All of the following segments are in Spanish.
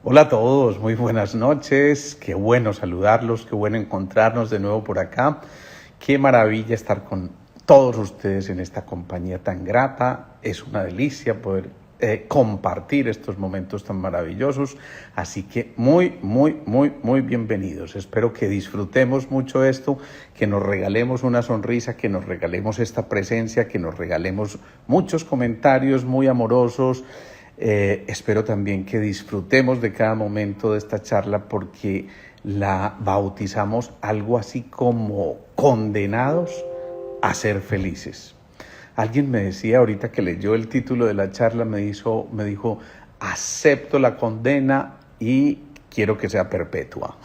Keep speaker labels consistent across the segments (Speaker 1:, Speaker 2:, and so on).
Speaker 1: Hola a todos, muy buenas noches, qué bueno saludarlos, qué bueno encontrarnos de nuevo por acá, qué maravilla estar con todos ustedes en esta compañía tan grata, es una delicia poder compartir estos momentos tan maravillosos, así que muy bienvenidos, espero que disfrutemos mucho esto, que nos regalemos una sonrisa, que nos regalemos esta presencia, que nos regalemos muchos comentarios muy amorosos. Espero también que disfrutemos de cada momento de esta charla porque la bautizamos algo así como condenados a ser felices. Alguien me decía ahorita que leyó el título de la charla, me dijo, acepto la condena y quiero que sea perpetua.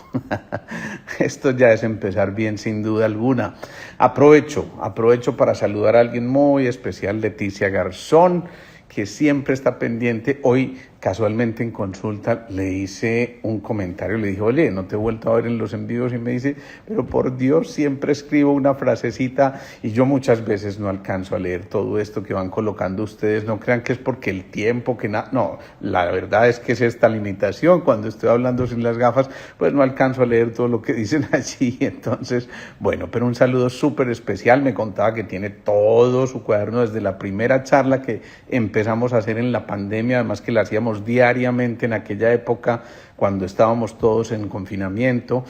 Speaker 1: Esto ya es empezar bien sin duda alguna. Aprovecho para saludar a alguien muy especial, Leticia Garzón, que siempre está pendiente. Hoy, casualmente en consulta, le hice un comentario, le dije, oye, no te he vuelto a ver en los envíos, y me dice, pero por Dios, siempre escribo una frasecita y yo muchas veces no alcanzo a leer todo esto que van colocando ustedes, no crean que es porque el tiempo, no, la verdad es que es esta limitación, cuando estoy hablando sin las gafas, pues no alcanzo a leer todo lo que dicen allí, entonces, bueno, pero un saludo súper especial, me contaba que tiene todo su cuaderno desde la primera charla que empezamos a hacer en la pandemia, además que la hacíamos diariamente en aquella época cuando estábamos todos en confinamiento,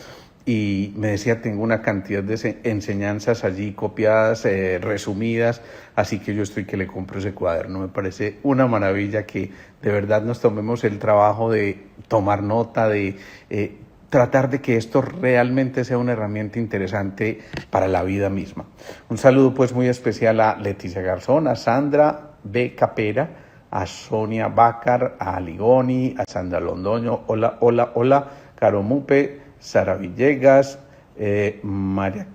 Speaker 1: y me decía, tengo una cantidad de enseñanzas allí copiadas, resumidas, así que yo estoy que le compro ese cuaderno. Me parece una maravilla que de verdad nos tomemos el trabajo de tomar nota, de tratar de que esto realmente sea una herramienta interesante para la vida misma. Un saludo pues muy especial a Leticia Garzón, a Sandra B. Capera, a Sonia Bácar, a Aligoni, a Sandra Londoño, hola, Caro Mupe, Sara Villegas, María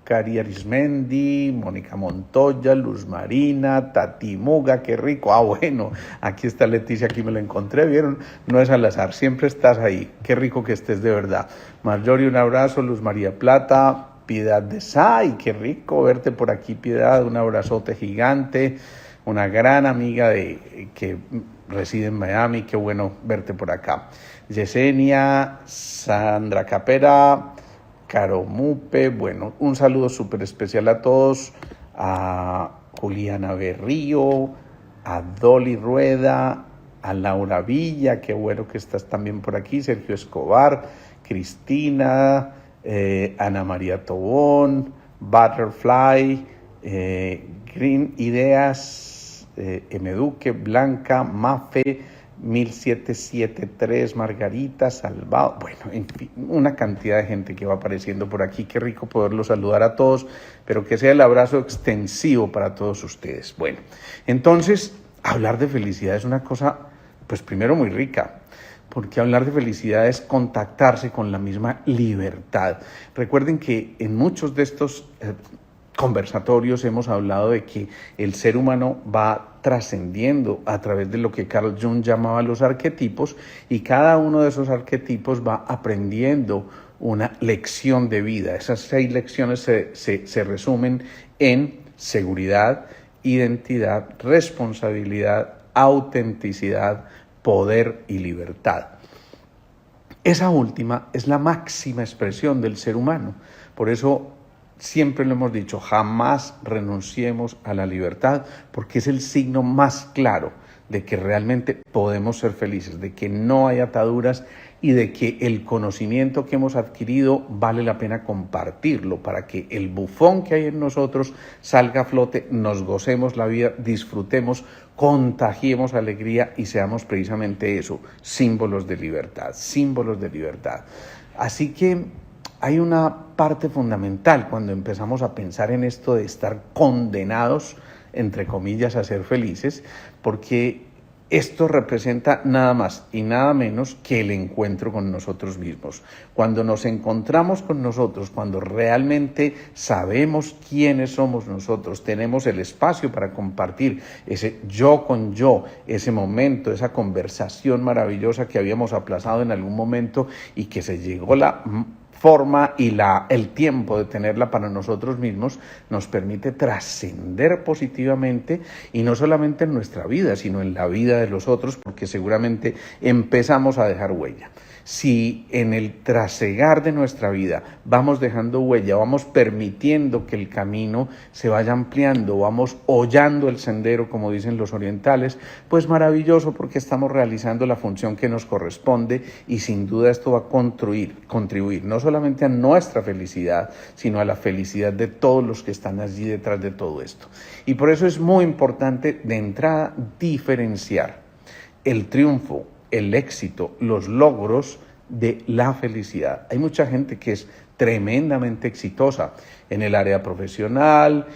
Speaker 1: Cari Arismendi, Mónica Montoya, Luz Marina, Tati Muga, qué rico. Bueno, aquí está Leticia, aquí me la encontré, ¿vieron? No es al azar, siempre estás ahí, qué rico que estés de verdad. Marjorie, un abrazo, Luz María Plata, Piedad de Say, qué rico verte por aquí, Piedad, un abrazote gigante. Una gran amiga que reside en Miami, qué bueno verte por acá. Yesenia, Sandra Capera, Caro Mupe, bueno, un saludo súper especial a todos, a Juliana Berrío, a Dolly Rueda, a Laura Villa, qué bueno que estás también por aquí, Sergio Escobar, Cristina, Ana María Tobón, Butterfly, Green Ideas, Duque, Blanca, Mafe, 1773, Margarita, Salvado, bueno, en fin, una cantidad de gente que va apareciendo por aquí, qué rico poderlos saludar a todos, pero que sea el abrazo extensivo para todos ustedes. Bueno, entonces, hablar de felicidad es una cosa, pues primero muy rica, porque hablar de felicidad es contactarse con la misma libertad. Recuerden que en muchos de estos conversatorios hemos hablado de que el ser humano va trascendiendo a través de lo que Carl Jung llamaba los arquetipos, y cada uno de esos arquetipos va aprendiendo una lección de vida. Esas 6 lecciones se resumen en seguridad, identidad, responsabilidad, autenticidad, poder y libertad. Esa última es la máxima expresión del ser humano. Por eso siempre lo hemos dicho, jamás renunciemos a la libertad, porque es el signo más claro de que realmente podemos ser felices, de que no hay ataduras y de que el conocimiento que hemos adquirido vale la pena compartirlo para que el bufón que hay en nosotros salga a flote, nos gocemos la vida, disfrutemos, contagiemos alegría y seamos precisamente eso, símbolos de libertad, símbolos de libertad. Así que hay una parte fundamental cuando empezamos a pensar en esto de estar condenados, entre comillas, a ser felices, porque esto representa nada más y nada menos que el encuentro con nosotros mismos. Cuando nos encontramos con nosotros, cuando realmente sabemos quiénes somos nosotros, tenemos el espacio para compartir ese yo con yo, ese momento, esa conversación maravillosa que habíamos aplazado en algún momento y que se llegó la forma y el tiempo de tenerla para nosotros mismos nos permite trascender positivamente, y no solamente en nuestra vida, sino en la vida de los otros, porque seguramente empezamos a dejar huella. Si en el trasegar de nuestra vida vamos dejando huella, vamos permitiendo que el camino se vaya ampliando, vamos hollando el sendero, como dicen los orientales, pues maravilloso, porque estamos realizando la función que nos corresponde, y sin duda esto va a contribuir no solamente a nuestra felicidad, sino a la felicidad de todos los que están allí detrás de todo esto. Y por eso es muy importante de entrada diferenciar el triunfo, el éxito, los logros de la felicidad. Hay mucha gente que es tremendamente exitosa en el área profesional,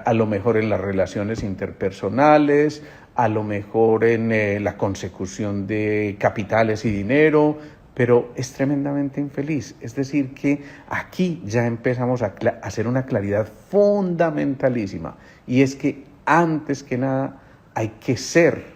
Speaker 1: a lo mejor en las relaciones interpersonales, a lo mejor en la consecución de capitales y dinero, pero es tremendamente infeliz. Es decir, que aquí ya empezamos a hacer una claridad fundamentalísima, y es que antes que nada hay que ser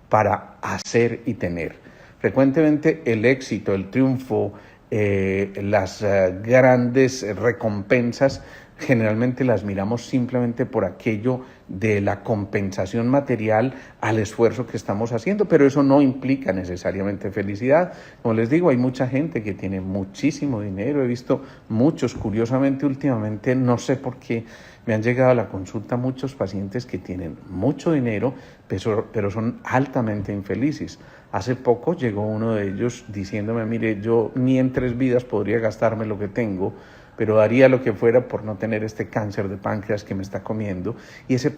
Speaker 1: para hacer y tener. Frecuentemente el éxito, el triunfo, las grandes recompensas, generalmente las miramos simplemente por aquello de la compensación material al esfuerzo que estamos haciendo, pero eso no implica necesariamente felicidad. Como les digo, hay mucha gente que tiene muchísimo dinero, he visto muchos, curiosamente últimamente, no sé por qué, me han llegado a la consulta muchos pacientes que tienen mucho dinero, pero son altamente infelices. Hace poco llegó uno de ellos diciéndome, mire, yo ni en 3 vidas podría gastarme lo que tengo, pero haría lo que fuera por no tener este cáncer de páncreas que me está comiendo. Y ese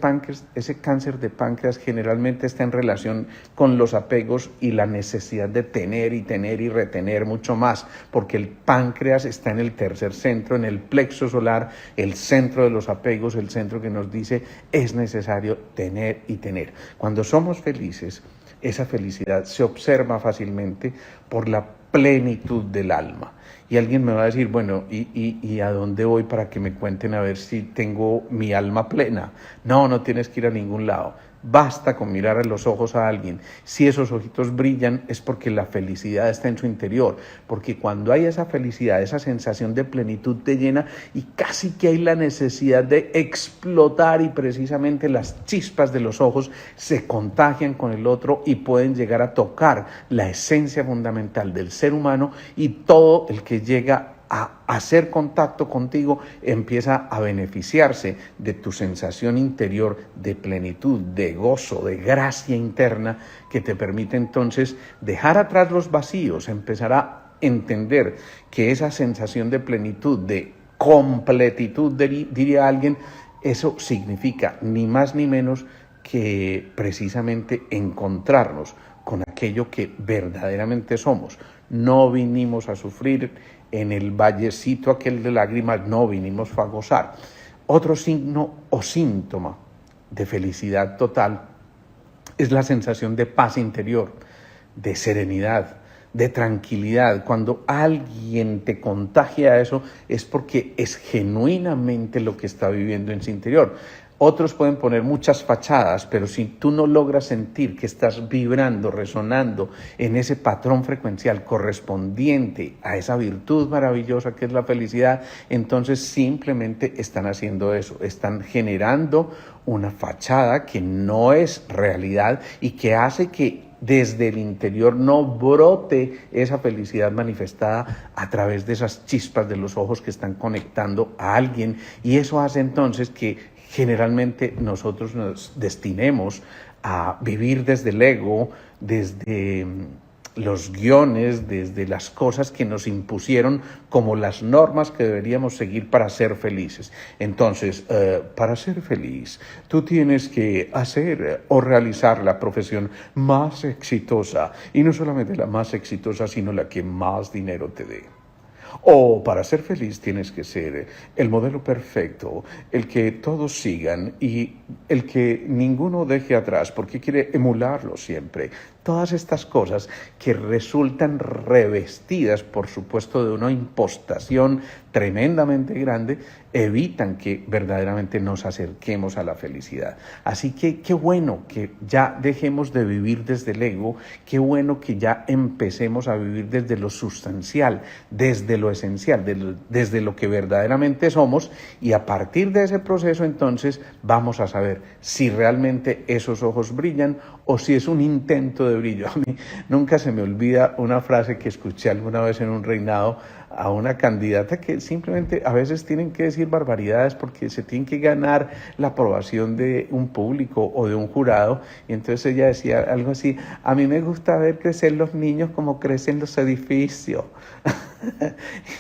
Speaker 1: cáncer de páncreas generalmente está en relación con los apegos y la necesidad de tener y tener y retener mucho más, porque el páncreas está en el tercer centro, en el plexo solar, el centro de los apegos, el centro que nos dice es necesario tener y tener. Cuando somos felices, esa felicidad se observa fácilmente por la plenitud del alma. Y alguien me va a decir, bueno, ¿y a dónde voy para que me cuenten a ver si tengo mi alma plena? No tienes que ir a ningún lado. Basta con mirar a los ojos a alguien. Si esos ojitos brillan es porque la felicidad está en su interior, porque cuando hay esa felicidad, esa sensación de plenitud te llena, y casi que hay la necesidad de explotar, y precisamente las chispas de los ojos se contagian con el otro y pueden llegar a tocar la esencia fundamental del ser humano, y todo el que llega a hacer contacto contigo empieza a beneficiarse de tu sensación interior de plenitud, de gozo, de gracia interna, que te permite entonces dejar atrás los vacíos, empezar a entender que esa sensación de plenitud, de completitud, diría alguien, eso significa ni más ni menos que precisamente encontrarnos con aquello que verdaderamente somos. No vinimos a sufrir en el vallecito aquel de lágrimas, no vinimos a gozar. Otro signo o síntoma de felicidad total es la sensación de paz interior, de serenidad, de tranquilidad. Cuando alguien te contagia eso, es porque es genuinamente lo que está viviendo en su interior. Otros pueden poner muchas fachadas, pero si tú no logras sentir que estás vibrando, resonando en ese patrón frecuencial correspondiente a esa virtud maravillosa que es la felicidad, entonces simplemente están haciendo eso, están generando una fachada que no es realidad y que hace que desde el interior no brote esa felicidad manifestada a través de esas chispas de los ojos que están conectando a alguien, y eso hace entonces que generalmente nosotros nos destinemos a vivir desde el ego, desde los guiones, desde las cosas que nos impusieron como las normas que deberíamos seguir para ser felices. Entonces, para ser feliz, tú tienes que hacer o realizar la profesión más exitosa, y no solamente la más exitosa, sino la que más dinero te dé. O para ser feliz tienes que ser el modelo perfecto, el que todos sigan y el que ninguno deje atrás porque quiere emularlo siempre. todas estas cosas que resultan revestidas, por supuesto, de una impostación tremendamente grande, evitan que verdaderamente nos acerquemos a la felicidad. Así que qué bueno que ya dejemos de vivir desde el ego, qué bueno que ya empecemos a vivir desde lo sustancial, desde lo esencial, desde lo que verdaderamente somos, y a partir de ese proceso entonces vamos a saber si realmente esos ojos brillan o si es un intento de brillo. A mí nunca se me olvida una frase que escuché alguna vez en un reinado a una candidata que simplemente a veces tienen que decir barbaridades porque se tienen que ganar la aprobación de un público o de un jurado, y entonces ella decía algo así: a mí me gusta ver crecer los niños como crecen los edificios.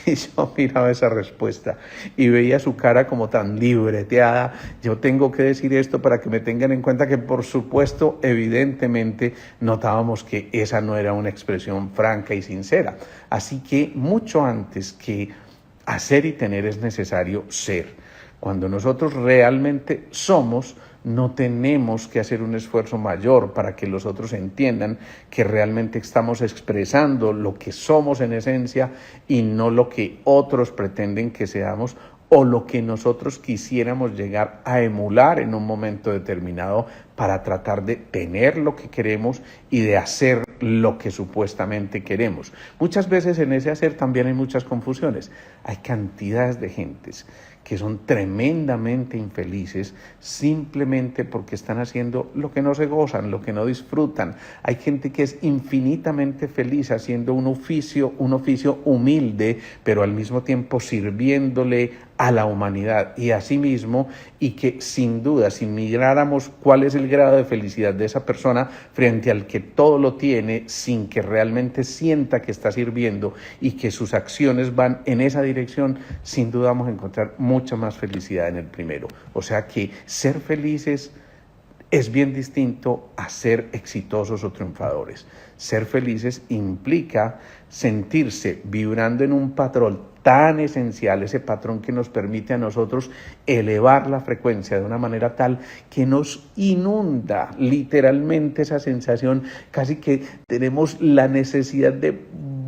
Speaker 1: Y yo miraba esa respuesta y veía su cara como tan libreteada. Yo tengo que decir esto para que me tengan en cuenta que, por supuesto, evidentemente notábamos que esa no era una expresión franca y sincera. Así que mucho antes que hacer y tener es necesario ser. Cuando nosotros realmente somos, no tenemos que hacer un esfuerzo mayor para que los otros entiendan que realmente estamos expresando lo que somos en esencia y no lo que otros pretenden que seamos o lo que nosotros quisiéramos llegar a emular en un momento determinado para tratar de tener lo que queremos y de hacer lo que supuestamente queremos. Muchas veces en ese hacer también hay muchas confusiones. Hay cantidades de gentes que son tremendamente infelices simplemente porque están haciendo lo que no se gozan, lo que no disfrutan. Hay gente que es infinitamente feliz haciendo un oficio humilde, pero al mismo tiempo sirviéndole a la humanidad y a sí mismo, y que sin duda, si miráramos cuál es el grado de felicidad de esa persona frente al que todo lo tiene sin que realmente sienta que está sirviendo y que sus acciones van en esa dirección, sin duda vamos a encontrar mucha más felicidad en el primero. O sea que ser felices es bien distinto a ser exitosos o triunfadores. Ser felices implica sentirse vibrando en un patrón tan esencial, ese patrón que nos permite a nosotros elevar la frecuencia de una manera tal que nos inunda literalmente esa sensación, casi que tenemos la necesidad de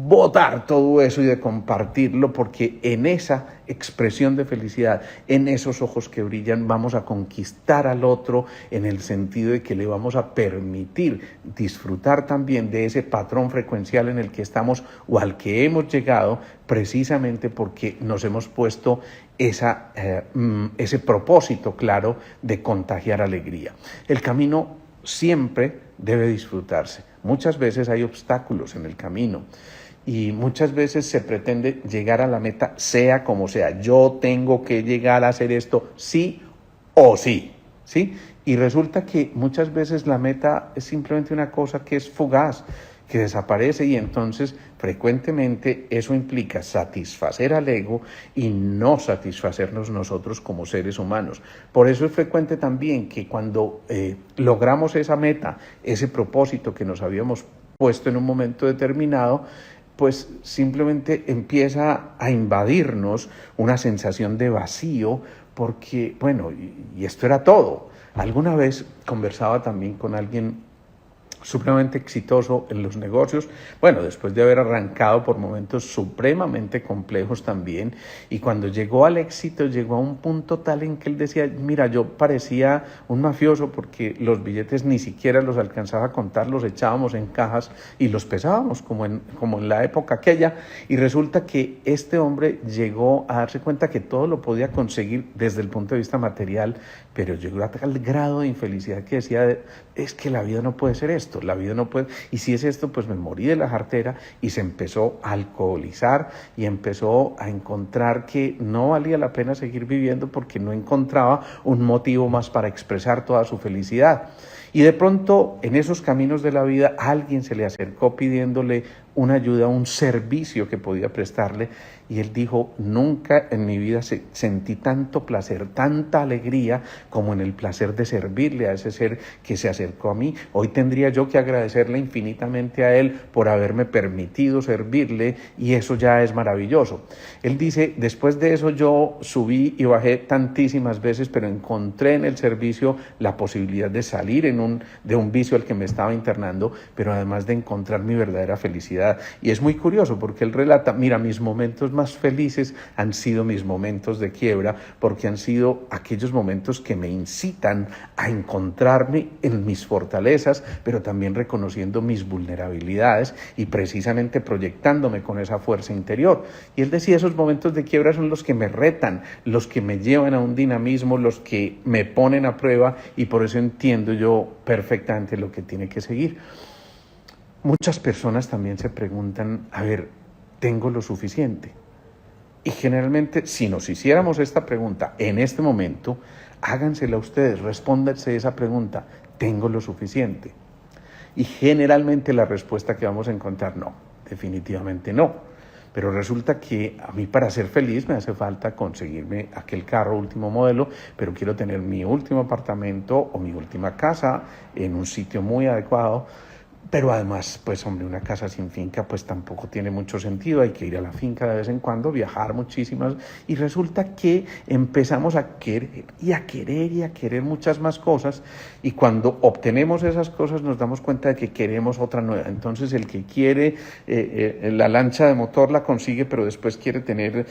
Speaker 1: botar todo eso y de compartirlo, porque en esa expresión de felicidad, en esos ojos que brillan, vamos a conquistar al otro en el sentido de que le vamos a permitir disfrutar también de ese patrón frecuencial en el que estamos o al que hemos llegado, precisamente porque nos hemos puesto ese propósito claro de contagiar alegría. El camino siempre debe disfrutarse. Muchas veces hay obstáculos en el camino y muchas veces se pretende llegar a la meta sea como sea. Yo tengo que llegar a hacer esto sí o sí, ¿sí? Y resulta que muchas veces la meta es simplemente una cosa que es fugaz, que desaparece, y entonces frecuentemente eso implica satisfacer al ego y no satisfacernos nosotros como seres humanos. Por eso es frecuente también que cuando logramos esa meta, ese propósito que nos habíamos puesto en un momento determinado, pues simplemente empieza a invadirnos una sensación de vacío, porque, bueno, y esto era todo. Alguna vez conversaba también con alguien supremamente exitoso en los negocios, bueno, después de haber arrancado por momentos supremamente complejos también, y cuando llegó al éxito, llegó a un punto tal en que él decía: mira, yo parecía un mafioso porque los billetes ni siquiera los alcanzaba a contar, los echábamos en cajas y los pesábamos como en la época aquella, y resulta que este hombre llegó a darse cuenta que todo lo podía conseguir desde el punto de vista material, pero llegó a tal grado de infelicidad que decía: es que la vida no puede ser esto. La vida no puede, y si es esto, pues me morí de la jartera, y se empezó a alcoholizar y empezó a encontrar que no valía la pena seguir viviendo porque no encontraba un motivo más para expresar toda su felicidad. Y de pronto, en esos caminos de la vida, alguien se le acercó pidiéndole una ayuda, un servicio que podía prestarle, y él dijo: nunca en mi vida sentí tanto placer, tanta alegría como en el placer de servirle a ese ser que se acercó a mí. Hoy tendría yo que agradecerle infinitamente a él por haberme permitido servirle, y eso ya es maravilloso. Él dice: después de eso yo subí y bajé tantísimas veces, pero encontré en el servicio la posibilidad de salir de un vicio al que me estaba internando, pero además de encontrar mi verdadera felicidad. Y es muy curioso porque él relata: mira, mis momentos más felices han sido mis momentos de quiebra, porque han sido aquellos momentos que me incitan a encontrarme en mis fortalezas, pero también reconociendo mis vulnerabilidades y precisamente proyectándome con esa fuerza interior. Y él decía: esos momentos de quiebra son los que me retan, los que me llevan a un dinamismo, los que me ponen a prueba, y por eso entiendo yo perfectamente lo que tiene que seguir. Muchas personas también se preguntan: a ver, ¿tengo lo suficiente? Y generalmente, si nos hiciéramos esta pregunta en este momento, hágansela ustedes, respóndanse esa pregunta: ¿tengo lo suficiente? Y generalmente la respuesta que vamos a encontrar: no, definitivamente no. Pero resulta que a mí, para ser feliz, me hace falta conseguirme aquel carro último modelo, pero quiero tener mi último apartamento o mi última casa en un sitio muy adecuado. Pero además, pues hombre, una casa sin finca pues tampoco tiene mucho sentido. Hay que ir a la finca de vez en cuando, viajar muchísimas, y resulta que empezamos a querer y a querer y a querer muchas más cosas, y cuando obtenemos esas cosas nos damos cuenta de que queremos otra nueva. Entonces el que quiere la lancha de motor la consigue, pero después quiere tener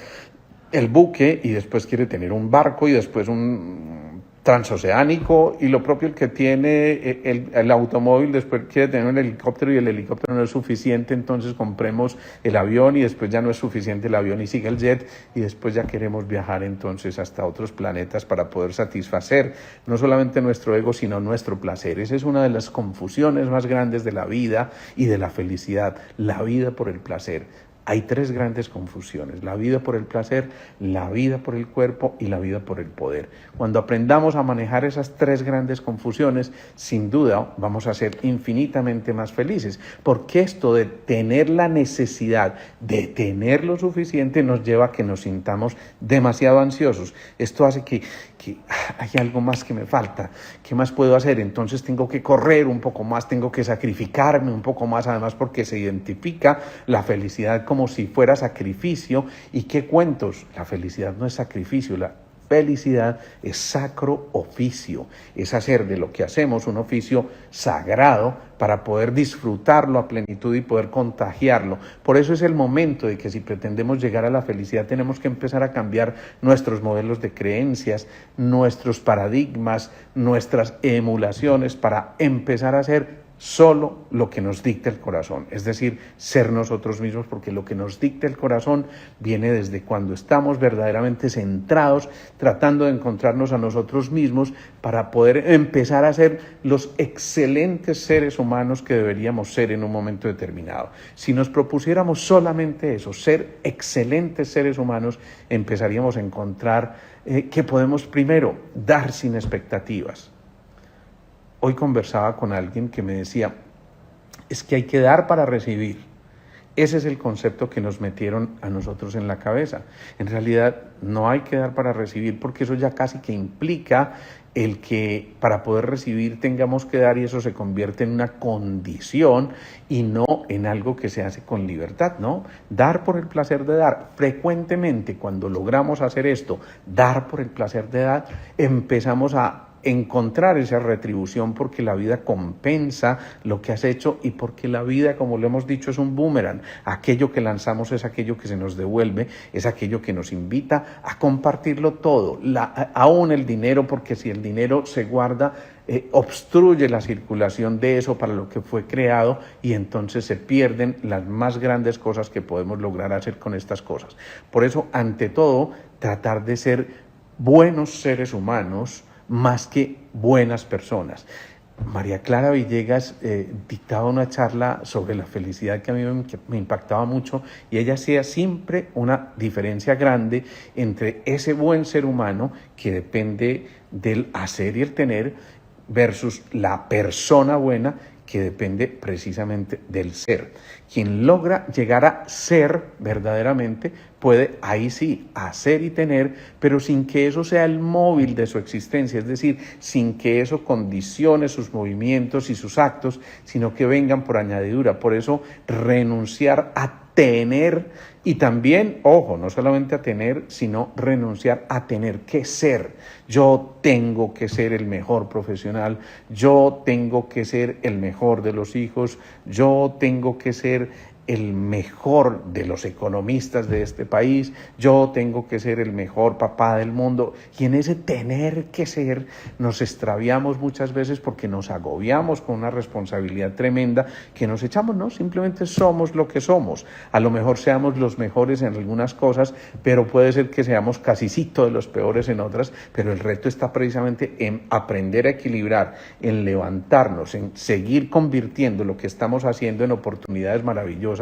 Speaker 1: el buque, y después quiere tener un barco, y después un transoceánico, y lo propio el que tiene el automóvil después quiere tener un helicóptero, y el helicóptero no es suficiente, entonces compremos el avión, y después ya no es suficiente el avión y sigue el jet, y después ya queremos viajar entonces hasta otros planetas para poder satisfacer no solamente nuestro ego, sino nuestro placer. Esa es una de las confusiones más grandes de la vida y de la felicidad: la vida por el placer. Hay tres grandes confusiones: la vida por el placer, la vida por el cuerpo y la vida por el poder. Cuando aprendamos a manejar esas tres grandes confusiones, sin duda vamos a ser infinitamente más felices, porque esto de tener la necesidad de tener lo suficiente nos lleva a que nos sintamos demasiado ansiosos. Esto hace que hay algo más que me falta. ¿Qué más puedo hacer? Entonces tengo que correr un poco más, tengo que sacrificarme un poco más, además porque se identifica la felicidad como si fuera sacrificio. ¿Y qué cuentos? La felicidad no es sacrificio, la felicidad es sacro oficio, es hacer de lo que hacemos un oficio sagrado para poder disfrutarlo a plenitud y poder contagiarlo. Por eso es el momento de que, si pretendemos llegar a la felicidad, tenemos que empezar a cambiar nuestros modelos de creencias, nuestros paradigmas, nuestras emulaciones, para empezar a hacer solo lo que nos dicta el corazón, es decir, ser nosotros mismos, porque lo que nos dicta el corazón viene desde cuando estamos verdaderamente centrados, tratando de encontrarnos a nosotros mismos para poder empezar a ser los excelentes seres humanos que deberíamos ser en un momento determinado. Si nos propusiéramos solamente eso, ser excelentes seres humanos, empezaríamos a encontrar que podemos primero dar sin expectativas. Hoy conversaba con alguien que me decía: es que hay que dar para recibir. Ese es el concepto que nos metieron a nosotros en la cabeza. En realidad no hay que dar para recibir, porque eso ya casi que implica el que para poder recibir tengamos que dar, y eso se convierte en una condición y no en algo que se hace con libertad, ¿no? Dar por el placer de dar. Frecuentemente, cuando logramos hacer esto, dar por el placer de dar, empezamos a encontrar esa retribución, porque la vida compensa lo que has hecho, y porque la vida, como lo hemos dicho, es un boomerang. Aquello que lanzamos es aquello que se nos devuelve, es aquello que nos invita a compartirlo todo, aún el dinero, porque si el dinero se guarda, obstruye la circulación de eso para lo que fue creado, y entonces se pierden las más grandes cosas que podemos lograr hacer con estas cosas. Por eso, ante todo, tratar de ser buenos seres humanos más que buenas personas. María Clara Villegas dictaba una charla sobre la felicidad que a mí me impactaba mucho, y ella hacía siempre una diferencia grande entre ese buen ser humano que depende del hacer y el tener, versus la persona buena que depende precisamente del ser. Quien logra llegar a ser verdaderamente puede ahí sí hacer y tener, pero sin que eso sea el móvil de su existencia, es decir, sin que eso condicione sus movimientos y sus actos, sino que vengan por añadidura. Por eso renunciar a tener y también, ojo, no solamente a tener, sino renunciar a tener que ser. Yo tengo que ser el mejor profesional, yo tengo que ser el mejor de los hijos, yo tengo que ser el mejor de los economistas de este país, yo tengo que ser el mejor papá del mundo. Y en ese tener que ser nos extraviamos muchas veces porque nos agobiamos con una responsabilidad tremenda que nos echamos, ¿no? Simplemente somos lo que somos. A lo mejor seamos los mejores en algunas cosas, pero puede ser que seamos casicito de los peores en otras, pero el reto está precisamente en aprender a equilibrar, en levantarnos, en seguir convirtiendo lo que estamos haciendo en oportunidades maravillosas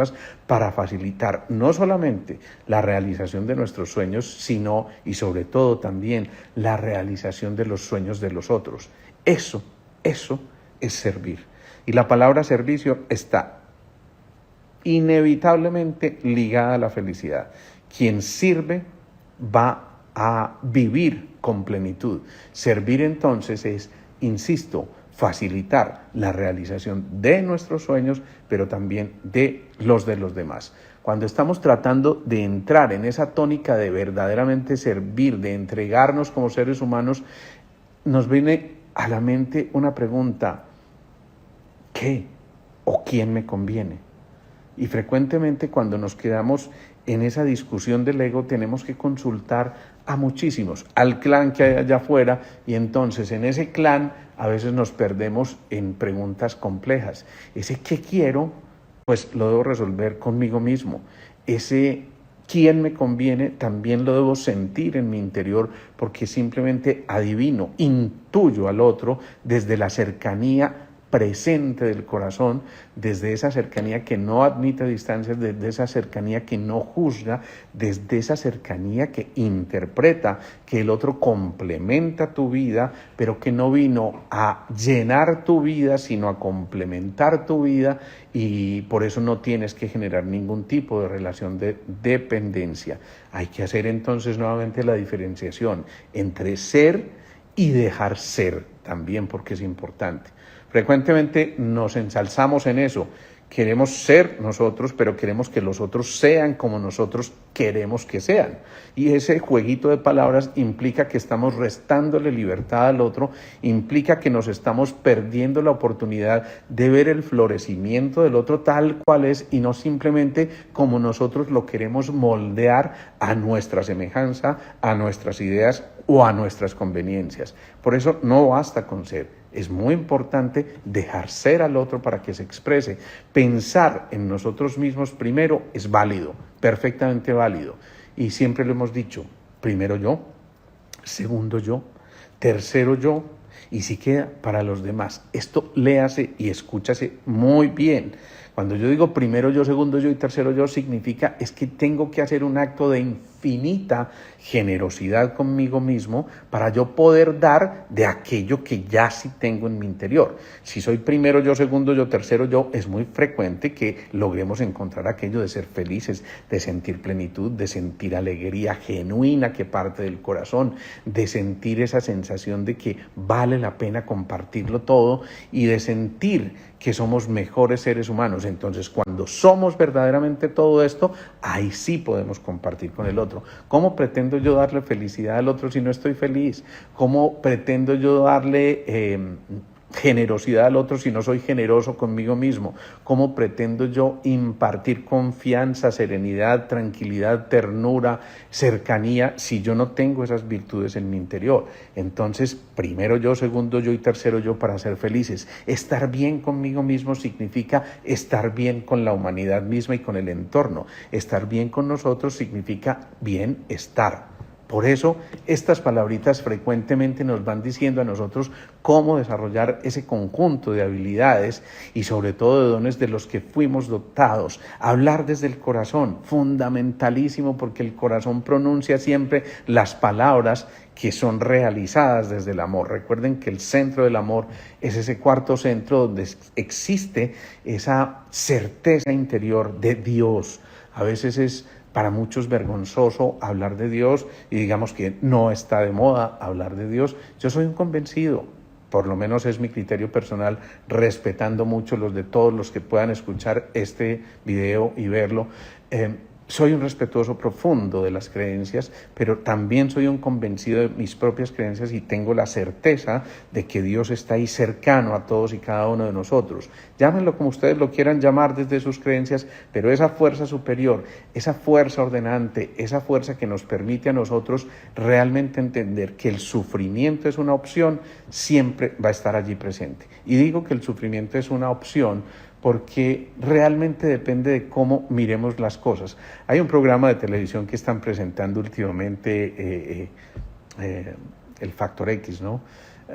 Speaker 1: para facilitar no solamente la realización de nuestros sueños, sino y sobre todo también la realización de los sueños de los otros. Eso es servir. Y la palabra servicio está inevitablemente ligada a la felicidad. Quien sirve va a vivir con plenitud. Servir entonces es, insisto, facilitar la realización de nuestros sueños, pero también de los demás. Cuando estamos tratando de entrar en esa tónica de verdaderamente servir, de entregarnos como seres humanos, nos viene a la mente una pregunta: ¿qué o quién me conviene? Y frecuentemente cuando nos quedamos en esa discusión del ego tenemos que consultar a muchísimos, al clan que hay allá afuera, y entonces en ese clan a veces nos perdemos en preguntas complejas. Ese ¿qué quiero? Pues lo debo resolver conmigo mismo. Ese ¿quién me conviene? También lo debo sentir en mi interior, porque simplemente adivino, intuyo al otro desde la cercanía presente del corazón, desde esa cercanía que no admite distancias, desde esa cercanía que no juzga, desde esa cercanía que interpreta que el otro complementa tu vida, pero que no vino a llenar tu vida, sino a complementar tu vida, y por eso no tienes que generar ningún tipo de relación de dependencia. Hay que hacer entonces nuevamente la diferenciación entre ser y dejar ser también, porque es importante. Frecuentemente nos ensalzamos en eso. Queremos ser nosotros, pero queremos que los otros sean como nosotros queremos que sean. Y ese jueguito de palabras implica que estamos restándole libertad al otro, implica que nos estamos perdiendo la oportunidad de ver el florecimiento del otro tal cual es y no simplemente como nosotros lo queremos moldear a nuestra semejanza, a nuestras ideas o a nuestras conveniencias. Por eso no basta con ser. Es muy importante dejar ser al otro para que se exprese. Pensar en nosotros mismos primero es válido, perfectamente válido. Y siempre lo hemos dicho, primero yo, segundo yo, tercero yo, y si queda para los demás. Esto léase y escúchase muy bien. Cuando yo digo primero yo, segundo yo y tercero yo, significa es que tengo que hacer un acto de infinita generosidad conmigo mismo para yo poder dar de aquello que ya sí tengo en mi interior. Si soy primero yo, segundo yo, tercero yo, es muy frecuente que logremos encontrar aquello de ser felices, de sentir plenitud, de sentir alegría genuina que parte del corazón, de sentir esa sensación de que vale la pena compartirlo todo y de sentir que somos mejores seres humanos. Entonces, cuando somos verdaderamente todo esto, ahí sí podemos compartir con el otro. ¿Cómo pretendo yo darle felicidad al otro si no estoy feliz? ¿Cómo pretendo yo darle generosidad al otro si no soy generoso conmigo mismo? ¿Cómo pretendo yo impartir confianza, serenidad, tranquilidad, ternura, cercanía si yo no tengo esas virtudes en mi interior? Entonces, primero yo, segundo yo y tercero yo para ser felices. Estar bien conmigo mismo significa estar bien con la humanidad misma y con el entorno. Estar bien con nosotros significa bienestar. Por eso, estas palabritas frecuentemente nos van diciendo a nosotros cómo desarrollar ese conjunto de habilidades y sobre todo de dones de los que fuimos dotados. Hablar desde el corazón, fundamentalísimo, porque el corazón pronuncia siempre las palabras que son realizadas desde el amor. Recuerden que el centro del amor es ese cuarto centro donde existe esa certeza interior de Dios. A veces es para muchos vergonzoso hablar de Dios y digamos que no está de moda hablar de Dios. Yo soy un convencido, por lo menos es mi criterio personal, respetando mucho los de todos los que puedan escuchar este video y verlo. Soy un respetuoso profundo de las creencias, pero también soy un convencido de mis propias creencias y tengo la certeza de que Dios está ahí cercano a todos y cada uno de nosotros. Llámenlo como ustedes lo quieran llamar desde sus creencias, pero esa fuerza superior, esa fuerza ordenante, esa fuerza que nos permite a nosotros realmente entender que el sufrimiento es una opción, siempre va a estar allí presente. Y digo que el sufrimiento es una opción porque realmente depende de cómo miremos las cosas. Hay un programa de televisión que están presentando últimamente, el Factor X, ¿no?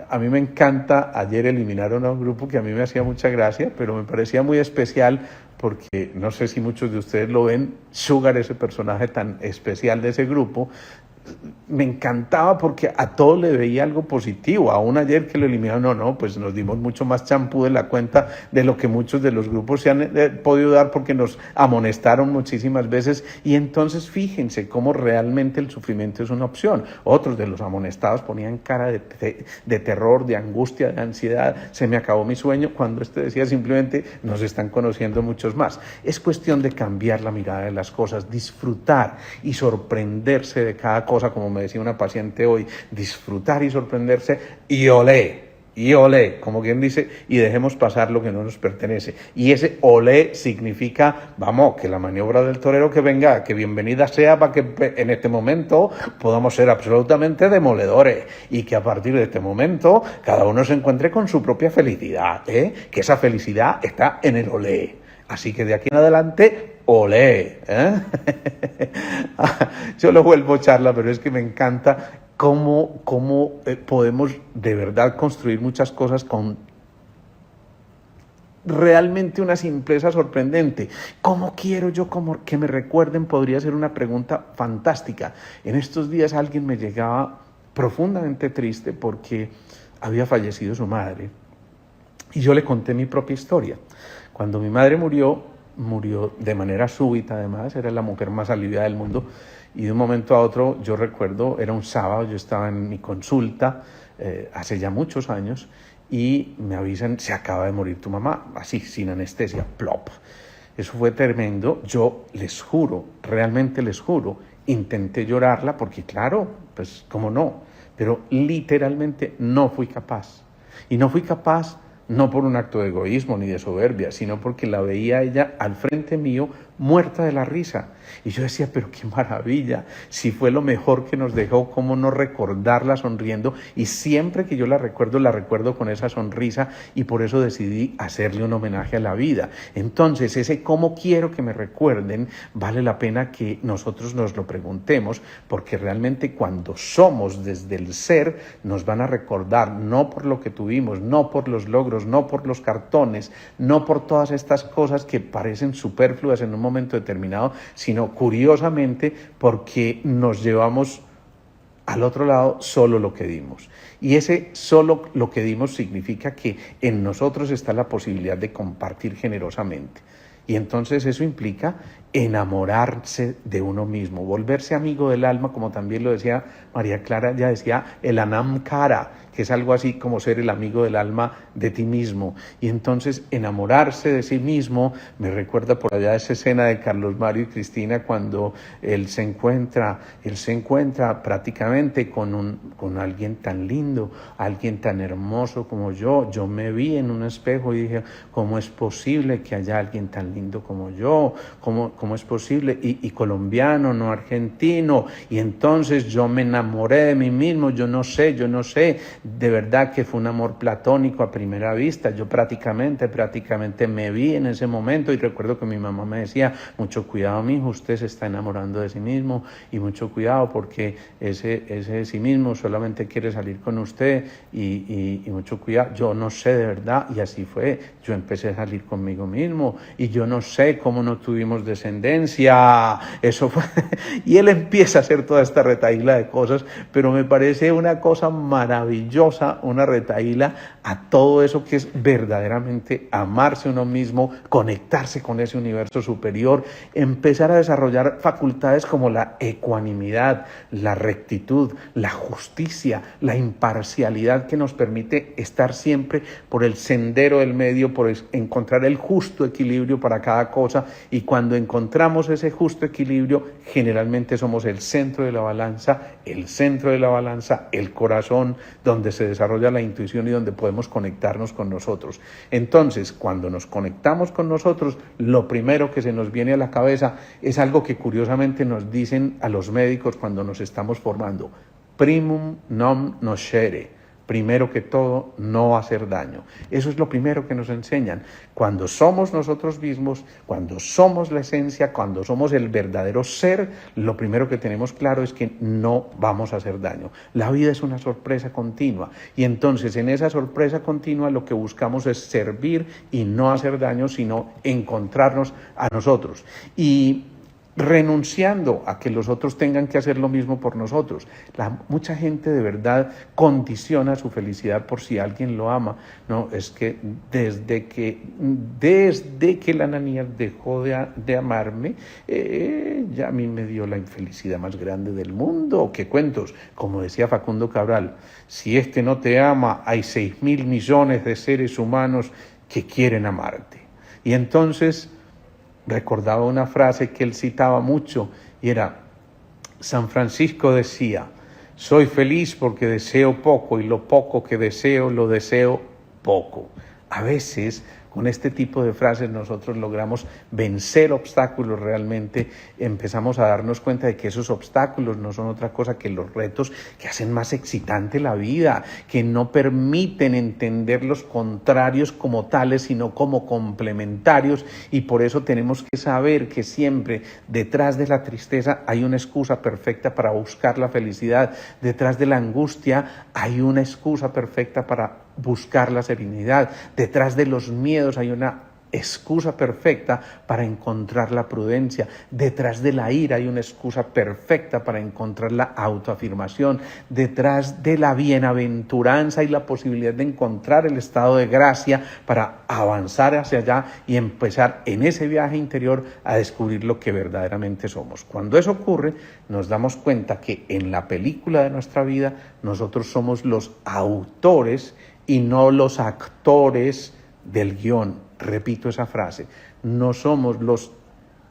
Speaker 1: A mí me encanta, ayer eliminaron a un grupo que a mí me hacía mucha gracia, pero me parecía muy especial porque, no sé si muchos de ustedes lo ven, Sugar, ese personaje tan especial de ese grupo, me encantaba porque a todos le veía algo positivo. Aún ayer que lo eliminaron, no, pues nos dimos mucho más champú de la cuenta de lo que muchos de los grupos se han podido dar porque nos amonestaron muchísimas veces. Y entonces fíjense cómo realmente el sufrimiento es una opción. Otros de los amonestados ponían cara de terror, de angustia, de ansiedad. Se me acabó mi sueño, cuando decía simplemente nos están conociendo muchos más. Es cuestión de cambiar la mirada de las cosas, disfrutar y sorprenderse de cada cosa, como me decía una paciente hoy, disfrutar y sorprenderse y olé, como quien dice, y dejemos pasar lo que no nos pertenece. Y ese olé significa, vamos, que la maniobra del torero que venga, que bienvenida sea para que en este momento podamos ser absolutamente demoledores y que a partir de este momento cada uno se encuentre con su propia felicidad, que esa felicidad está en el olé. Así que de aquí en adelante, olé. Yo lo vuelvo charla, pero es que me encanta cómo podemos de verdad construir muchas cosas con realmente una simpleza sorprendente. ¿Cómo quiero yo que me recuerden? Podría ser una pregunta fantástica. En estos días alguien me llegaba profundamente triste porque había fallecido su madre. Y yo le conté mi propia historia. Cuando mi madre murió de manera súbita, además, era la mujer más aliviada del mundo, y de un momento a otro, yo recuerdo, era un sábado, yo estaba en mi consulta, hace ya muchos años, y me avisan, se acaba de morir tu mamá, así, sin anestesia, plop. Eso fue tremendo. Yo les juro, realmente les juro, intenté llorarla, porque claro, pues cómo no, pero literalmente no fui capaz. Y no fui capaz no por un acto de egoísmo ni de soberbia, sino porque la veía ella al frente mío muerta de la risa. Y yo decía, pero qué maravilla, si fue lo mejor que nos dejó, cómo no recordarla sonriendo. Y siempre que yo la recuerdo con esa sonrisa, y por eso decidí hacerle un homenaje a la vida. Entonces, ese cómo quiero que me recuerden, vale la pena que nosotros nos lo preguntemos, porque realmente cuando somos desde el ser, nos van a recordar, no por lo que tuvimos, no por los logros, no por los cartones, no por todas estas cosas que parecen superfluas en un momento determinado, sino curiosamente porque nos llevamos al otro lado solo lo que dimos. Y ese solo lo que dimos significa que en nosotros está la posibilidad de compartir generosamente. Y entonces eso implica enamorarse de uno mismo, volverse amigo del alma, como también lo decía María Clara, ya decía el Anam Cara, que es algo así como ser el amigo del alma de ti mismo. Y entonces enamorarse de sí mismo, me recuerda por allá esa escena de Carlos Mario y Cristina cuando él se encuentra prácticamente con alguien tan lindo, alguien tan hermoso como yo. Yo me vi en un espejo y dije, ¿cómo es posible que haya alguien tan lindo como yo? ¿Cómo es posible? Y colombiano, no argentino. Y entonces yo me enamoré de mí mismo, yo no sé, de verdad que fue un amor platónico a primera vista. Yo prácticamente me vi en ese momento, y recuerdo que mi mamá me decía, mucho cuidado, mijo, usted se está enamorando de sí mismo, y mucho cuidado porque ese de sí mismo solamente quiere salir con usted, y mucho cuidado. Yo no sé de verdad, y así fue, yo empecé a salir conmigo mismo, y yo no sé cómo no tuvimos descendencia descendencia, eso fue... Y él empieza a hacer toda esta retahíla de cosas, pero me parece una cosa maravillosa, una retahíla a todo eso que es verdaderamente amarse uno mismo, conectarse con ese universo superior, empezar a desarrollar facultades como la ecuanimidad, la rectitud, la justicia, la imparcialidad que nos permite estar siempre por el sendero del medio, por encontrar el justo equilibrio para cada cosa, y cuando encontramos ese justo equilibrio, generalmente somos el centro de la balanza, el corazón, donde se desarrolla la intuición y donde podemos conectarnos con nosotros. Entonces, cuando nos conectamos con nosotros, lo primero que se nos viene a la cabeza es algo que curiosamente nos dicen a los médicos cuando nos estamos formando: primum non nocere. Primero que todo, no hacer daño. Eso es lo primero que nos enseñan. Cuando somos nosotros mismos, cuando somos la esencia, cuando somos el verdadero ser, lo primero que tenemos claro es que no vamos a hacer daño. La vida es una sorpresa continua, y entonces en esa sorpresa continua lo que buscamos es servir y no hacer daño, sino encontrarnos a nosotros. Y renunciando a que los otros tengan que hacer lo mismo por nosotros. Mucha gente de verdad condiciona su felicidad por si alguien lo ama. No, es que desde que la nanía dejó de amarme, ya a mí me dio la infelicidad más grande del mundo. ¿Qué cuentos? Como decía Facundo Cabral, si este no te ama, hay 6.000 millones de seres humanos que quieren amarte. Y entonces recordaba una frase que él citaba mucho, y era: San Francisco decía, soy feliz porque deseo poco, y lo poco que deseo, lo deseo poco. A veces, con este tipo de frases nosotros logramos vencer obstáculos realmente, empezamos a darnos cuenta de que esos obstáculos no son otra cosa que los retos que hacen más excitante la vida, que no permiten entender los contrarios como tales, sino como complementarios, y por eso tenemos que saber que siempre detrás de la tristeza hay una excusa perfecta para buscar la felicidad, detrás de la angustia hay una excusa perfecta para buscar la serenidad, detrás de los miedos hay una excusa perfecta para encontrar la prudencia, detrás de la ira hay una excusa perfecta para encontrar la autoafirmación, detrás de la bienaventuranza hay la posibilidad de encontrar el estado de gracia para avanzar hacia allá y empezar en ese viaje interior a descubrir lo que verdaderamente somos. Cuando eso ocurre, nos damos cuenta que en la película de nuestra vida nosotros somos los autores y no los actores del guión. Repito esa frase, no somos los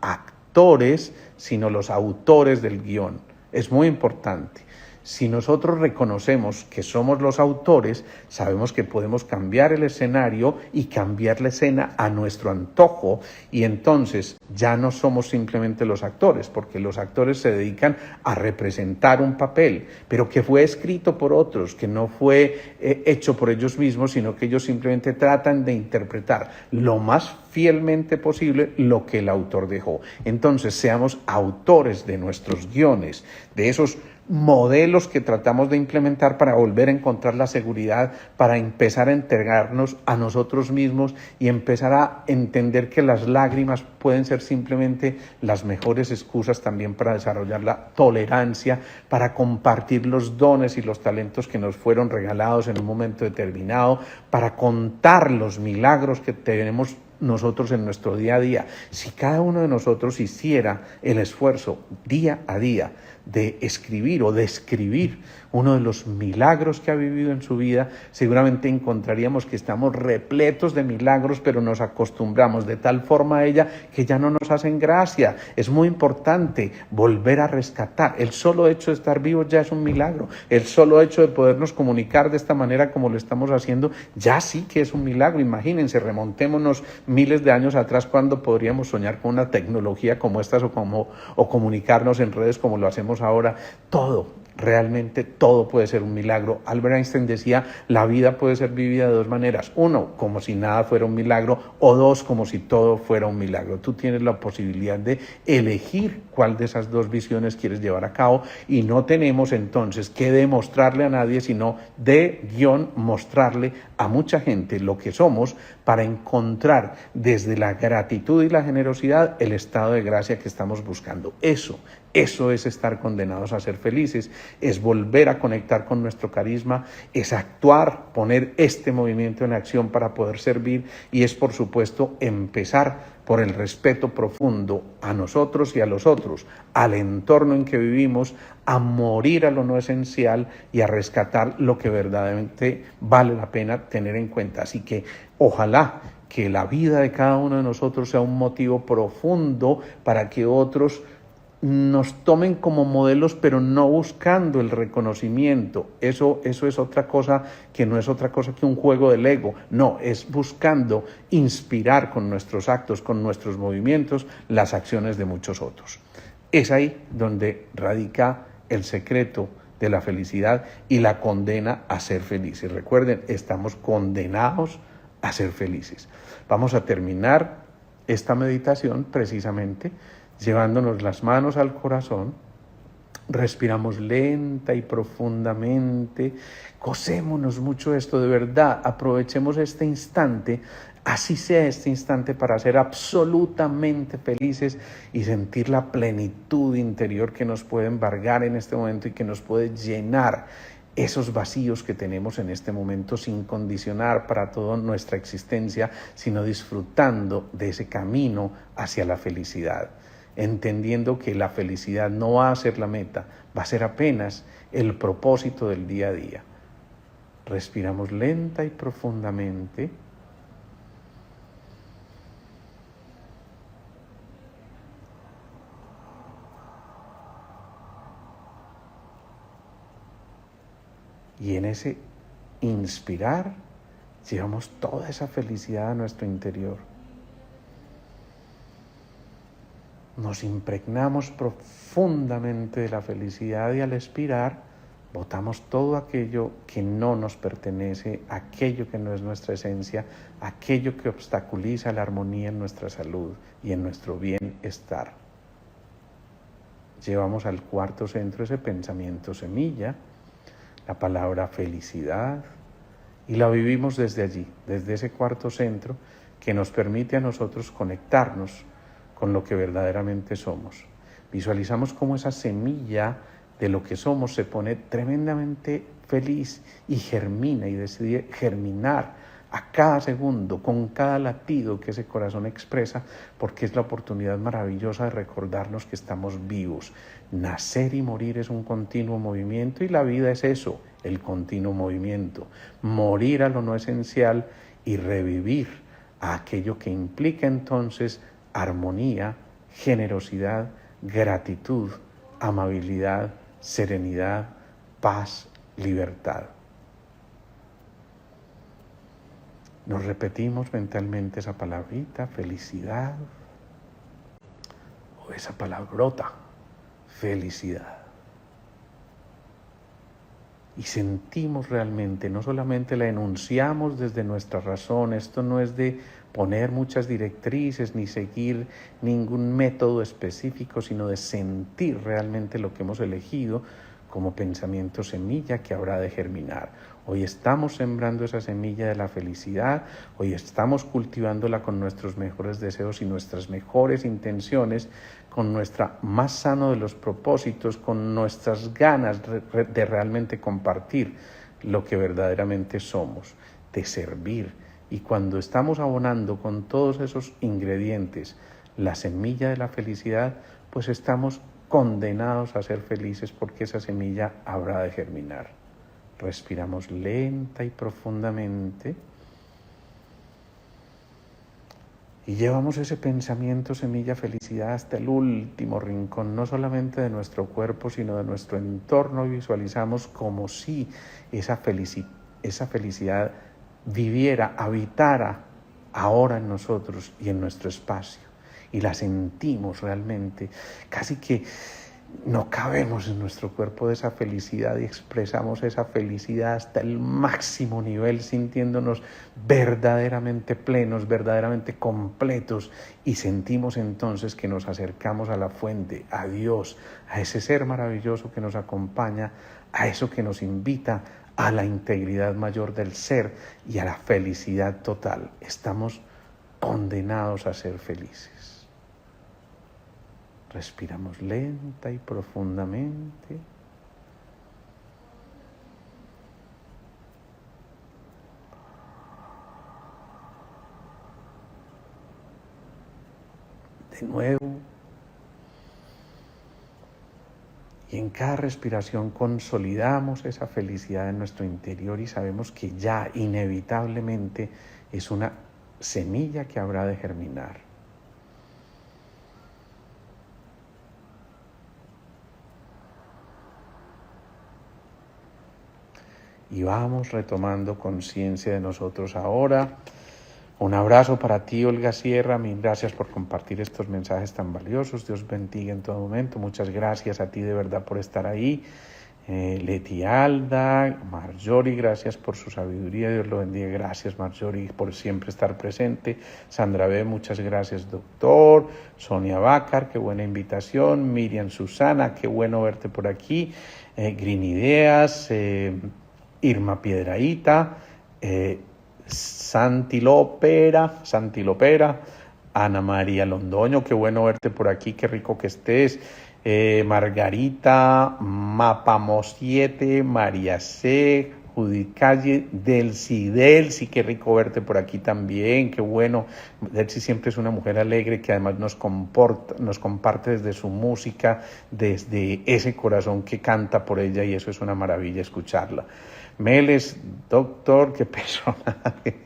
Speaker 1: actores, sino los autores del guión. Es muy importante. Si nosotros reconocemos que somos los autores, sabemos que podemos cambiar el escenario y cambiar la escena a nuestro antojo, y entonces ya no somos simplemente los actores, porque los actores se dedican a representar un papel, pero que fue escrito por otros, que no fue hecho por ellos mismos, sino que ellos simplemente tratan de interpretar lo más fielmente posible lo que el autor dejó. Entonces seamos autores de nuestros guiones, de esos modelos que tratamos de implementar para volver a encontrar la seguridad, para empezar a entregarnos a nosotros mismos y empezar a entender que las lágrimas pueden ser simplemente las mejores excusas también para desarrollar la tolerancia, para compartir los dones y los talentos que nos fueron regalados en un momento determinado, para contar los milagros que tenemos nosotros en nuestro día a día. Si cada uno de nosotros hiciera el esfuerzo día a día de escribir o de escribir uno de los milagros que ha vivido en su vida, seguramente encontraríamos que estamos repletos de milagros, pero nos acostumbramos de tal forma a ella que ya no nos hacen gracia. Es muy importante volver a rescatar. El solo hecho de estar vivos ya es un milagro. El solo hecho de podernos comunicar de esta manera como lo estamos haciendo, ya sí que es un milagro. Imagínense, remontémonos miles de años atrás, cuando podríamos soñar con una tecnología como estas o comunicarnos en redes como lo hacemos ahora. Todo realmente todo puede ser un milagro. Albert Einstein decía, la vida puede ser vivida de dos maneras. Uno, como si nada fuera un milagro, o dos, como si todo fuera un milagro. Tú tienes la posibilidad de elegir cuál de esas dos visiones quieres llevar a cabo y no tenemos entonces que demostrarle a nadie, sino mostrarle a mucha gente lo que somos para encontrar desde la gratitud y la generosidad el estado de gracia que estamos buscando. Eso es estar condenados a ser felices, es volver a conectar con nuestro carisma, es actuar, poner este movimiento en acción para poder servir y es, por supuesto, empezar por el respeto profundo a nosotros y a los otros, al entorno en que vivimos, a morir a lo no esencial y a rescatar lo que verdaderamente vale la pena tener en cuenta. Así que ojalá que la vida de cada uno de nosotros sea un motivo profundo para que otros nos tomen como modelos, pero no buscando el reconocimiento. Eso es otra cosa que no es otra cosa que un juego del ego. No, es buscando inspirar con nuestros actos, con nuestros movimientos, las acciones de muchos otros. Es ahí donde radica el secreto de la felicidad y la condena a ser felices. Recuerden, estamos condenados a ser felices. Vamos a terminar esta meditación precisamente llevándonos las manos al corazón, respiramos lenta y profundamente, gocémonos mucho esto de verdad, aprovechemos este instante, así sea este instante para ser absolutamente felices y sentir la plenitud interior que nos puede embargar en este momento y que nos puede llenar esos vacíos que tenemos en este momento sin condicionar para toda nuestra existencia, sino disfrutando de ese camino hacia la felicidad. Entendiendo que la felicidad no va a ser la meta, va a ser apenas el propósito del día a día. Respiramos lenta y profundamente. Y en ese inspirar, llevamos toda esa felicidad a nuestro interior. Nos impregnamos profundamente de la felicidad y al expirar botamos todo aquello que no nos pertenece, aquello que no es nuestra esencia, aquello que obstaculiza la armonía en nuestra salud y en nuestro bienestar. Llevamos al cuarto centro ese pensamiento semilla, la palabra felicidad, y la vivimos desde allí, desde ese cuarto centro que nos permite a nosotros conectarnos con lo que verdaderamente somos. Visualizamos cómo esa semilla de lo que somos se pone tremendamente feliz y germina y decide germinar a cada segundo, con cada latido que ese corazón expresa, porque es la oportunidad maravillosa de recordarnos que estamos vivos. Nacer y morir es un continuo movimiento y la vida es eso, el continuo movimiento. Morir a lo no esencial y revivir a aquello que implica entonces armonía, generosidad, gratitud, amabilidad, serenidad, paz, libertad. Nos repetimos mentalmente esa palabrita, felicidad, o esa palabrota, felicidad. Y sentimos realmente, no solamente la enunciamos desde nuestra razón, esto no es de poner muchas directrices ni seguir ningún método específico, sino de sentir realmente lo que hemos elegido como pensamiento semilla que habrá de germinar. Hoy estamos sembrando esa semilla de la felicidad, hoy estamos cultivándola con nuestros mejores deseos y nuestras mejores intenciones, con nuestra más sano de los propósitos, con nuestras ganas de realmente compartir lo que verdaderamente somos, de servir. Y cuando estamos abonando con todos esos ingredientes la semilla de la felicidad, pues estamos condenados a ser felices porque esa semilla habrá de germinar. Respiramos lenta y profundamente y llevamos ese pensamiento semilla felicidad hasta el último rincón, no solamente de nuestro cuerpo, sino de nuestro entorno, y visualizamos como si esa felicidad viviera, habitara ahora en nosotros y en nuestro espacio. Y la sentimos realmente, casi que no cabemos en nuestro cuerpo de esa felicidad y expresamos esa felicidad hasta el máximo nivel, sintiéndonos verdaderamente plenos, verdaderamente completos, y sentimos entonces que nos acercamos a la fuente, a Dios, a ese ser maravilloso que nos acompaña, a eso que nos invita a la integridad mayor del ser y a la felicidad total. Estamos condenados a ser felices. Respiramos lenta y profundamente. De nuevo. Y en cada respiración consolidamos esa felicidad en nuestro interior y sabemos que ya inevitablemente es una semilla que habrá de germinar. Y vamos retomando conciencia de nosotros ahora. Un abrazo para ti, Olga Sierra. Mil gracias por compartir estos mensajes tan valiosos. Dios bendiga en todo momento. Muchas gracias a ti de verdad por estar ahí. Leti Alda, Marjorie, gracias por su sabiduría. Dios lo bendiga. Gracias, Marjorie, por siempre estar presente. Sandra B, muchas gracias, doctor. Sonia Bácar, qué buena invitación. Miriam Susana, qué bueno verte por aquí. Green Ideas. Irma Piedraíta, Santi Lopera, Ana María Londoño, qué bueno verte por aquí, qué rico que estés. Margarita, Mapamo 7, María C, Judith Calle, Delcy, qué rico verte por aquí también, qué bueno. Delcy siempre es una mujer alegre que además nos comparte desde su música, desde ese corazón que canta por ella, y eso es una maravilla escucharla. Meles, doctor, qué personaje.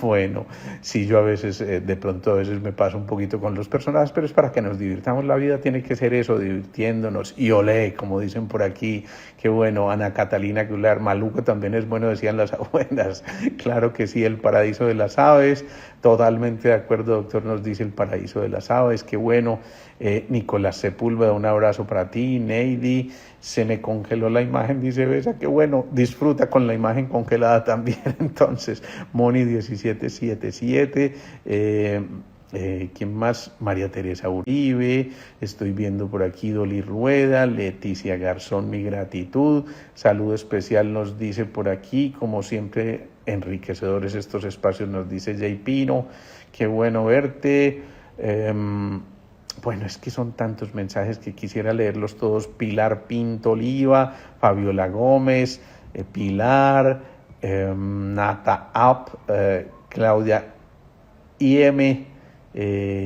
Speaker 1: Bueno, sí, yo a veces, de pronto a veces me paso un poquito con los personajes, pero es para que nos divirtamos. La vida tiene que ser eso, divirtiéndonos. Y olé, como dicen por aquí, qué bueno. Ana Catalina Gular, maluco también es bueno, decían las abuelas. Claro que sí, el paraíso de las aves. Totalmente de acuerdo, doctor, nos dice el paraíso de las aves, qué bueno. Nicolás Sepúlveda, un abrazo para ti. Neidy, se me congeló la imagen, dice Besa, qué bueno, disfruta con la imagen congelada también. Entonces, Moni 1777, ¿quién más? María Teresa Uribe, estoy viendo por aquí Dolly Rueda, Leticia Garzón, mi gratitud, saludo especial nos dice por aquí, como siempre, enriquecedores estos espacios, nos dice Jay Pino, qué bueno verte. Bueno, es que son tantos mensajes que quisiera leerlos todos. Pilar Pinto Oliva, Fabiola Gómez, Pilar, Nata Up, Claudia IM,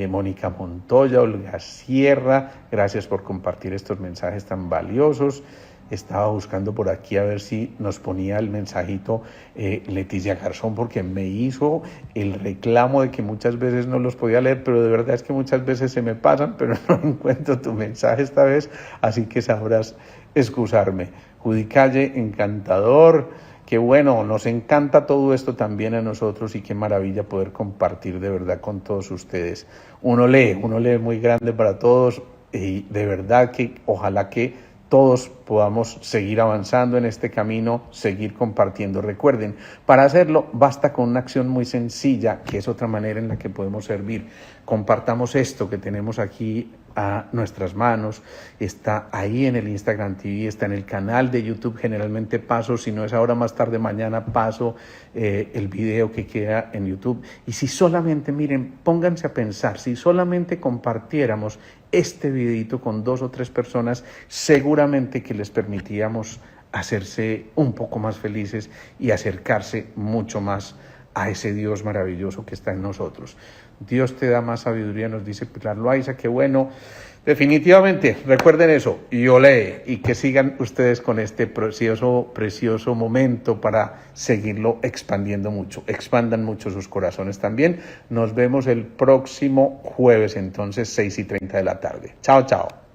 Speaker 1: Mónica Montoya, Olga Sierra, gracias por compartir estos mensajes tan valiosos. Estaba buscando por aquí a ver si nos ponía el mensajito Leticia Garzón, porque me hizo el reclamo de que muchas veces no los podía leer, pero de verdad es que muchas veces se me pasan, pero no encuentro tu mensaje esta vez, así que sabrás excusarme. Judy Calle, encantador, qué bueno, nos encanta todo esto también a nosotros y qué maravilla poder compartir de verdad con todos ustedes. Uno lee muy grande para todos y de verdad que ojalá que todos podamos seguir avanzando en este camino, seguir compartiendo. Recuerden, para hacerlo basta con una acción muy sencilla, que es otra manera en la que podemos servir. Compartamos esto que tenemos aquí a nuestras manos, está ahí en el Instagram TV, está en el canal de YouTube, generalmente paso, si no es ahora más tarde mañana paso el video que queda en YouTube. Y si solamente, miren, pónganse a pensar, si solamente compartiéramos este videito con 2 o 3 personas, seguramente que les permitíamos hacerse un poco más felices y acercarse mucho más a ese Dios maravilloso que está en nosotros. Dios te da más sabiduría, nos dice Pilar Loaiza, qué bueno. Definitivamente, recuerden eso, y olé, y que sigan ustedes con este precioso momento para seguirlo expandiendo mucho. Expandan mucho sus corazones también. Nos vemos el próximo jueves, entonces, 6:30 de la tarde. Chao, chao.